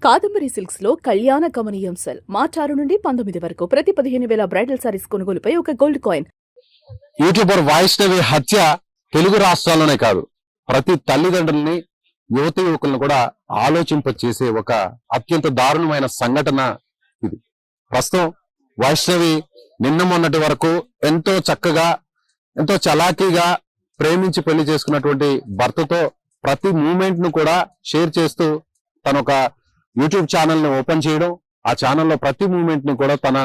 Kadambari silks లో కళ్యాణ గమనీయం cell మార్చి 6 నుండి 19 వరకు ప్రతి 15,000 బ్రైడల్ సారీస్ కొనుగోలుపై ఒక గోల్డ్ కాయిన్. యూట్యూబర్ వైష్ణవి హత్య తెలుగు రాష్ట్రాల్లోనే కాదు, ప్రతి తల్లిదండ్రుల్ని, యువత యువకులను కూడా ఆలోచింపచేసే ఒక అత్యంత దారుణమైన సంఘటన ఇది. ప్రస్తుతం వైష్ణవి నిన్న మొన్నటి వరకు ఎంతో చక్కగా, ఎంతో చలాకీగా ప్రేమించి పెళ్లి చేసుకున్నటువంటి భర్తతో ప్రతి మూమెంట్ ను కూడా షేర్ చేస్తూ తన ఒక యూట్యూబ్ ఛానల్ ని ఓపెన్ చేయడం, ఆ ఛానల్లో ప్రతి మూమెంట్ ని కూడా తన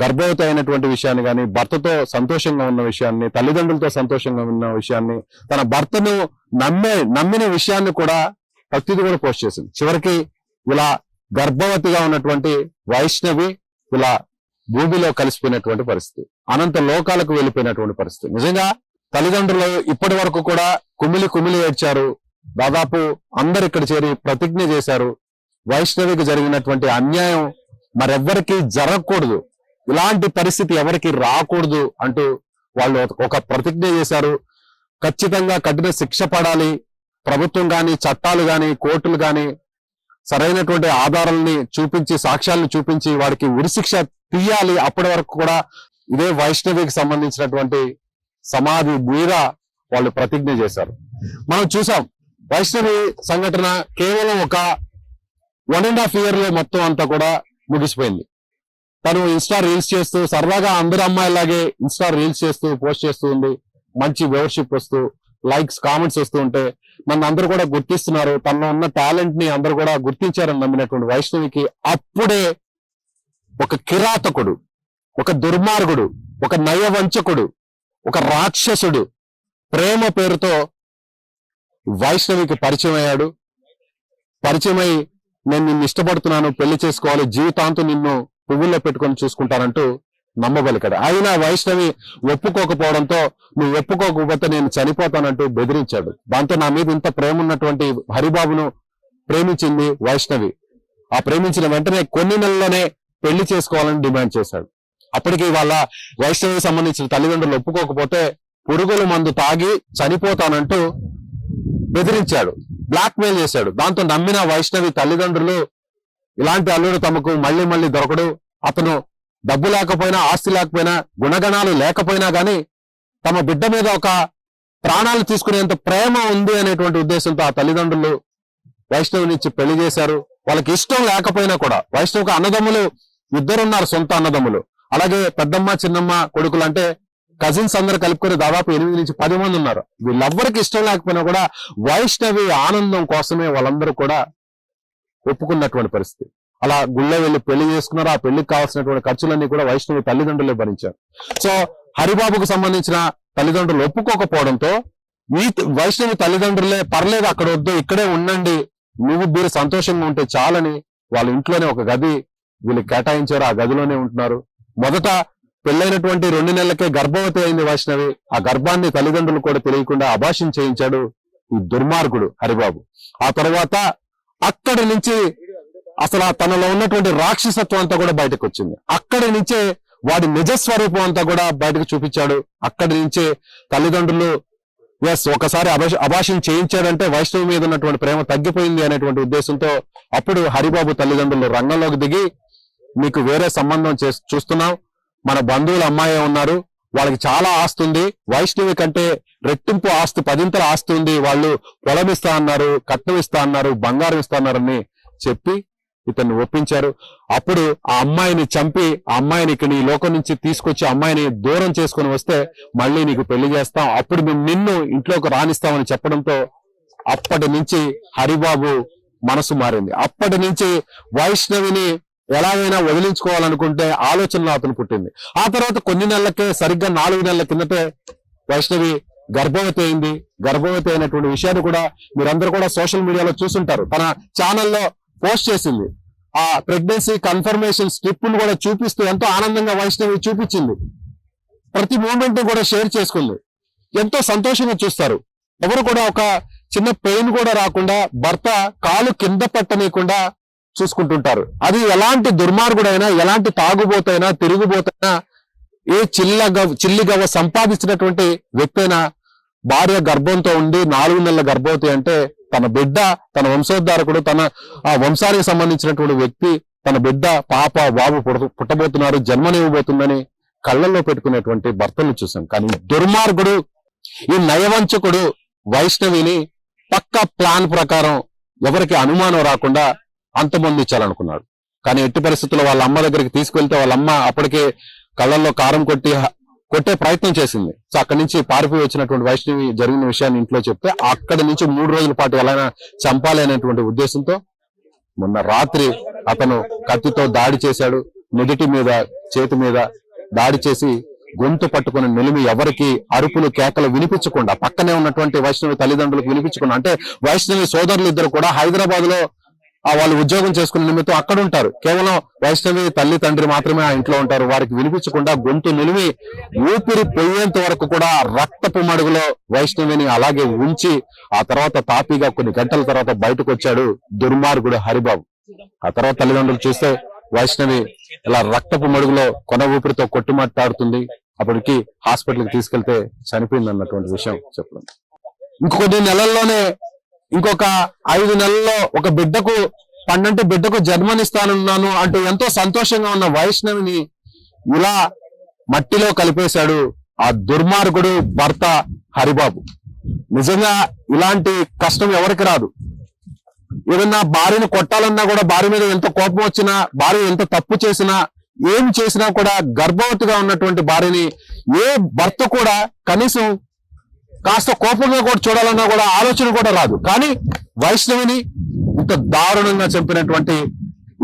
గర్భవతి అయినటువంటి విషయాన్ని కానీ, భర్తతో సంతోషంగా ఉన్న విషయాన్ని, తల్లిదండ్రులతో సంతోషంగా ఉన్న విషయాన్ని, తన భర్తను నమ్మిన విషయాన్ని కూడా ప్రతిదీ కూడా పోస్ట్ చేసింది. చివరికి ఇలా గర్భవతిగా ఉన్నటువంటి వైష్ణవి ఇలా భూమిలో కలిసిపోయినటువంటి పరిస్థితి, అనంత లోకాలకు వెళ్ళిపోయినటువంటి పరిస్థితి. నిజంగా తల్లిదండ్రులు ఇప్పటి వరకు కూడా కుమిలి ఏడ్చారు. దాదాపు అందరు ఇక్కడ చేరి ప్రతిజ్ఞ చేశారు, వైష్ణవికి జరిగినటువంటి అన్యాయం మరెవ్వరికి జరగకూడదు, ఇలాంటి పరిస్థితి ఎవరికి రాకూడదు అంటూ వాళ్ళు ఒక ప్రతిజ్ఞ చేశారు. ఖచ్చితంగా కఠిన శిక్ష పడాలి, ప్రభుత్వం గాని, చట్టాలు గాని, కోర్టులు గాని సరైనటువంటి ఆధారాలని చూపించి, సాక్ష్యాలను చూపించి వాడికి ఉరిశిక్ష తీయాలి. అప్పటి వరకు కూడా ఇదే వైష్ణవికి సంబంధించినటువంటి సమాధి మీద వాళ్ళు ప్రతిజ్ఞ చేశారు. మనం చూసాం వైష్ణవి సంఘటన కేవలం ఒక 1.5 year లో మొత్తం అంతా కూడా ముగిసిపోయింది. తను ఇన్స్టా రీల్స్ చేస్తూ సరదాగా అందరు అమ్మాయిలాగే ఇన్స్టా రీల్స్ చేస్తూ పోస్ట్ చేస్తూ ఉంది. మంచి వ్యూవర్షిప్ వస్తూ, లైక్స్, కామెంట్స్ వస్తూ ఉంటే నన్ను అందరూ కూడా గుర్తిస్తున్నారు, తనలో ఉన్న టాలెంట్ ని అందరూ కూడా గుర్తించారని నమ్మినటువంటి వైష్ణవికి అప్పుడే ఒక కిరాతకుడు, ఒక దుర్మార్గుడు, ఒక నయవంచకుడు, ఒక రాక్షసుడు ప్రేమ పేరుతో వైష్ణవికి పరిచయం అయ్యాడు. పరిచయమై నేను నిన్ను ఇష్టపడుతున్నాను, పెళ్లి చేసుకోవాలి, జీవితాంతం నిన్ను పువ్వుల్లో పెట్టుకొని చూసుకుంటానంటూ నమ్మబలికాడు. అయినా వైష్ణవి ఒప్పుకోకపోవడంతో, నువ్వు ఒప్పుకోకపోతే నేను చనిపోతానంటూ బెదిరించాడు. దాంతో నా మీద ఇంత ప్రేమ ఉన్నటువంటి హరిబాబును ప్రేమించింది వైష్ణవి. ఆ ప్రేమించిన వెంటనే కొన్ని నెలల్లోనే పెళ్లి చేసుకోవాలని డిమాండ్ చేశాడు. అప్పటికి వాళ్ళ వైష్ణవికి సంబంధించిన తల్లిదండ్రులు ఒప్పుకోకపోతే పురుగుల మందు తాగి చనిపోతానంటూ బెదిరించాడు, బ్లాక్ మెయిల్ చేశాడు. దాంతో నమ్మిన వైష్ణవి తల్లిదండ్రులు ఇలాంటి అల్లుడు తమకు మళ్ళీ మళ్ళీ దొరకడు, అతను డబ్బు లేకపోయినా, ఆస్తి లేకపోయినా, గుణగణాలు లేకపోయినా గానీ తమ బిడ్డ మీద ఒక ప్రాణాలు తీసుకునేంత ప్రేమ ఉంది అనేటువంటి ఉద్దేశంతో ఆ తల్లిదండ్రులు వైష్ణవి నుంచి పెళ్లి చేశారు. వాళ్ళకి ఇష్టం లేకపోయినా కూడా, వైష్ణవికి అన్నదమ్ములు ఇద్దరున్నారు, సొంత అన్నదమ్ములు. అలాగే పెద్దమ్మ, చిన్నమ్మ కొడుకులు అంటే కజిన్స్ అందరు కలుపుకొని దాదాపు 8 నుంచి 10 మంది ఉన్నారు. వీళ్ళెవ్వరికి ఇష్టం లేకపోయినా కూడా వైష్ణవి ఆనందం కోసమే వాళ్ళందరూ కూడా ఒప్పుకున్నటువంటి పరిస్థితి. అలా గుళ్ళో వెళ్ళి పెళ్లి చేసుకున్నారు. ఆ పెళ్లికి కావాల్సినటువంటి ఖర్చులన్నీ కూడా వైష్ణవి తల్లిదండ్రులే భరించారు. సో హరిబాబుకు సంబంధించిన తల్లిదండ్రులు ఒప్పుకోకపోవడంతో ఈ వైష్ణవి తల్లిదండ్రులే పర్లేదు, అక్కడ వద్దు, ఇక్కడే ఉండండి, మీరు సంతోషంగా ఉంటే చాలని వాళ్ళ ఇంట్లోనే ఒక గది వీళ్ళు కేటాయించారు. ఆ గదిలోనే ఉంటున్నారు. మొదట పెళ్ళైనటువంటి 2 నెలలకే గర్భవతి అయింది వైష్ణవి. ఆ గర్భాన్ని తల్లిదండ్రులు కూడా తెలియకుండా అబార్షన్ చేయించాడు ఈ దుర్మార్గుడు హరిబాబు. ఆ తర్వాత అక్కడి నుంచి అసలు తనలో ఉన్నటువంటి రాక్షసత్వం అంతా కూడా బయటకు వచ్చింది. అక్కడి నుంచే వాడి నిజస్వరూపం అంతా కూడా బయటకు చూపించాడు. అక్కడి నుంచే తల్లిదండ్రులు ఒకసారి అబార్షన్ చేయించాడంటే వైష్ణవి మీద ఉన్నటువంటి ప్రేమ తగ్గిపోయింది అనేటువంటి ఉద్దేశంతో అప్పుడు హరిబాబు తల్లిదండ్రులు రంగంలోకి దిగి, మీకు వేరే సంబంధం చూస్తున్నాం, మన బంధువుల అమ్మాయి ఉన్నారు, వాళ్ళకి చాలా ఆస్తి ఉంది, వైష్ణవి కంటే రెట్టింపు ఆస్తి, 10 ఆస్తి ఉంది, వాళ్ళు పొలం ఇస్తా అన్నారు, కట్నం ఇస్తా అన్నారు, బంగారం ఇస్తా అన్నారని చెప్పి ఇతన్ని ఒప్పించారు. అప్పుడు ఆ అమ్మాయిని చంపి, ఆ అమ్మాయిని ఇక్కడ ఈ లోకం నుంచి తీసుకొచ్చి అమ్మాయిని దూరం చేసుకుని వస్తే మళ్ళీ నీకు పెళ్లి చేస్తాం, అప్పుడు మేము నిన్ను ఇంట్లోకి రానిస్తామని చెప్పడంతో అప్పటి నుంచి హరిబాబు మనసు మారింది. అప్పటి నుంచి వైష్ణవిని ఎలాగైనా వదిలించుకోవాలనుకుంటే ఆలోచనలో అతను పుట్టింది. ఆ తర్వాత కొన్ని నెలలకే, సరిగ్గా 4 నెలల కిందటే వైష్ణవి గర్భవతి అయింది. గర్భవతి అయినటువంటి విషయాన్ని కూడా మీరందరూ కూడా సోషల్ మీడియాలో చూసుంటారు. తన ఛానల్లో పోస్ట్ చేసింది. ఆ ప్రెగ్నెన్సీ కన్ఫర్మేషన్ స్ట్రిప్ ను కూడా చూపిస్తూ ఎంతో ఆనందంగా వైష్ణవి చూపించింది. ప్రతి మూమెంట్ కూడా షేర్ చేసుకుంది. ఎంతో సంతోషంగా చూస్తారు. ఎవరు కూడా ఒక చిన్న పెయిన్ కూడా రాకుండా, భర్త కాలు కింద పెట్టనీయకుండా చూసుకుంటుంటారు. అది ఎలాంటి దుర్మార్గుడైనా, ఎలాంటి తాగుబోతైనా, తిరుగుబోతైనా, ఏ చిల్లిగవ్వ సంపాదించినటువంటి వ్యక్తి అయినా భార్య గర్భంతో ఉండి 4 నెలల గర్భవతి అంటే తన బిడ్డ, తన వంశోద్ధారకుడు, తన వంశానికి సంబంధించినటువంటి వ్యక్తి, తన బిడ్డ పాప బాబు పుట్టబోతున్నారు, జన్మనివ్వబోతుందని కళ్ళల్లో పెట్టుకునేటువంటి భర్తలు చూసాం. కానీ దుర్మార్గుడు, ఈ నయవంచకుడు వైష్ణవిని పక్క ప్లాన్ ప్రకారం ఎవరికి అనుమానం రాకుండా అంతమొందించాలనుకున్నాడు. కానీ ఎట్టి పరిస్థితుల్లో వాళ్ళ అమ్మ దగ్గరికి తీసుకెళ్తే వాళ్ళ అమ్మ అప్పటికే కళ్ళల్లో కారం కొట్టే ప్రయత్నం చేసింది. సో అక్కడి నుంచి పారిపోయి వచ్చినటువంటి వైష్ణవి జరిగిన విషయాన్ని ఇంట్లో చెప్తే అక్కడి నుంచి 3 రోజుల పాటు ఎలా చంపాలి అనేటువంటి ఉద్దేశంతో మొన్న రాత్రి అతను కత్తితో దాడి చేశాడు. నుదిటి మీద, చేతి మీద దాడి చేసి గొంతు పట్టుకుని నిలిమి ఎవరికి అరుపులు కేకలు వినిపించకుండా, పక్కనే ఉన్నటువంటి వైష్ణవి తల్లిదండ్రులకు వినిపించకుండా, అంటే వైష్ణవి సోదరులు ఇద్దరు కూడా హైదరాబాద్ లో వాళ్ళు ఉద్యోగం చేసుకునే నిమిత్తం అక్కడ ఉంటారు. కేవలం వైష్ణవి తల్లి తండ్రి మాత్రమే ఆ ఇంట్లో ఉంటారు. వారికి వినిపించకుండా గొంతు నిలిమి ఊపిరి పోయేంత వరకు కూడా రక్తపు మడుగులో వైష్ణవిని అలాగే ఉంచి ఆ తర్వాత తాపీగా కొన్ని గంటల తర్వాత బయటకు వచ్చాడు దుర్మార్గుడు హరిబాబు. ఆ తర్వాత తల్లిదండ్రులు చూస్తే వైష్ణవి ఇలా రక్తపు మడుగులో కొన ఊపిరితో కొట్టుమాట్లాడుతుంది. అప్పటికి హాస్పిటల్కి తీసుకెళ్తే చనిపోయింది అన్నటువంటి విషయం చెప్పడం. ఇంకొన్ని నెలల్లోనే ఇంకొక 5 నెలల్లో ఒక బిడ్డకు పన్నంటే బిడ్డకు జన్మనిస్తానున్నాను అంటూ ఎంతో సంతోషంగా ఉన్న వైష్ణవిని ఇలా మట్టిలో కలిపేశాడు ఆ దుర్మార్గుడు భర్త హరిబాబు. నిజంగా ఇలాంటి కష్టం ఎవరికి రాదు. ఏదన్నా భార్యను కొట్టాలన్నా కూడా, భార్య మీద ఎంత కోపం వచ్చినా, భార్య ఎంత తప్పు చేసినా, ఏం చేసినా కూడా గర్భవతిగా ఉన్నటువంటి భార్యని ఏ భర్త కూడా కనీసం కాస్త కోపంగా కూడా చూడాలన్నా కూడా ఆలోచన కూడా రాదు. కానీ వైష్ణవిని ఇంత దారుణంగా చంపినటువంటి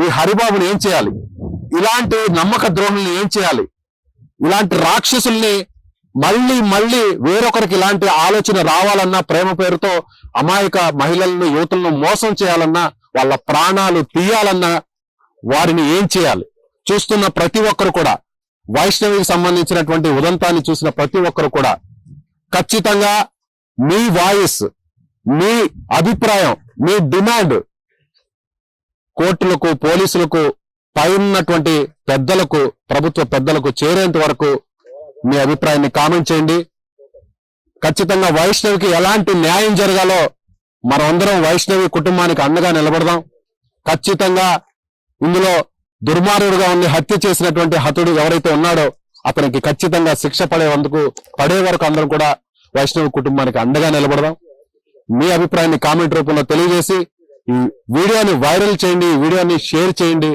ఈ హరిబాబుని ఏం చేయాలి? ఇలాంటి నమ్మక ద్రోహుల్ని ఏం చేయాలి? ఇలాంటి రాక్షసుల్ని మళ్ళీ వేరొకరికి ఇలాంటి ఆలోచన రావాలన్నా, ప్రేమ పేరుతో అమాయక మహిళలను, యువతులను మోసం చేయాలన్నా, వాళ్ళ ప్రాణాలు తీయాలన్నా వారిని ఏం చేయాలి? చూస్తున్న ప్రతి ఒక్కరు కూడా, వైష్ణవికి సంబంధించినటువంటి ఉదంతాన్ని చూసిన ప్రతి ఒక్కరు కూడా ఖచ్చితంగా మీ వాయిస్, మీ అభిప్రాయం, మీ డిమాండ్ కోర్టులకు, పోలీసులకు, పైనటువంటి పెద్దలకు, ప్రభుత్వ పెద్దలకు చేరేంత వరకు మీ అభిప్రాయాన్ని కామెంట్ చేయండి. ఖచ్చితంగా వైష్ణవికి ఎలాంటి న్యాయం జరగాలో మనమందరం వైష్ణవి కుటుంబానికి అండగా నిలబడదాం. ఖచ్చితంగా ఇందులో దుర్మార్గుడుగా ఉండి హత్య చేసినటువంటి హతుడు ఎవరైతే ఉన్నాడో అతనికి ఖచ్చితంగా శిక్ష పడే వరకు అందరం కూడా వైష్ణవి కుటుంబానికి అండగా నిలబడదాం. మీ అభిప్రాయాన్ని కామెంట్ రూపంలో తెలియజేసి ఈ వీడియోని వైరల్ చేయండి, ఈ వీడియోని షేర్ చేయండి.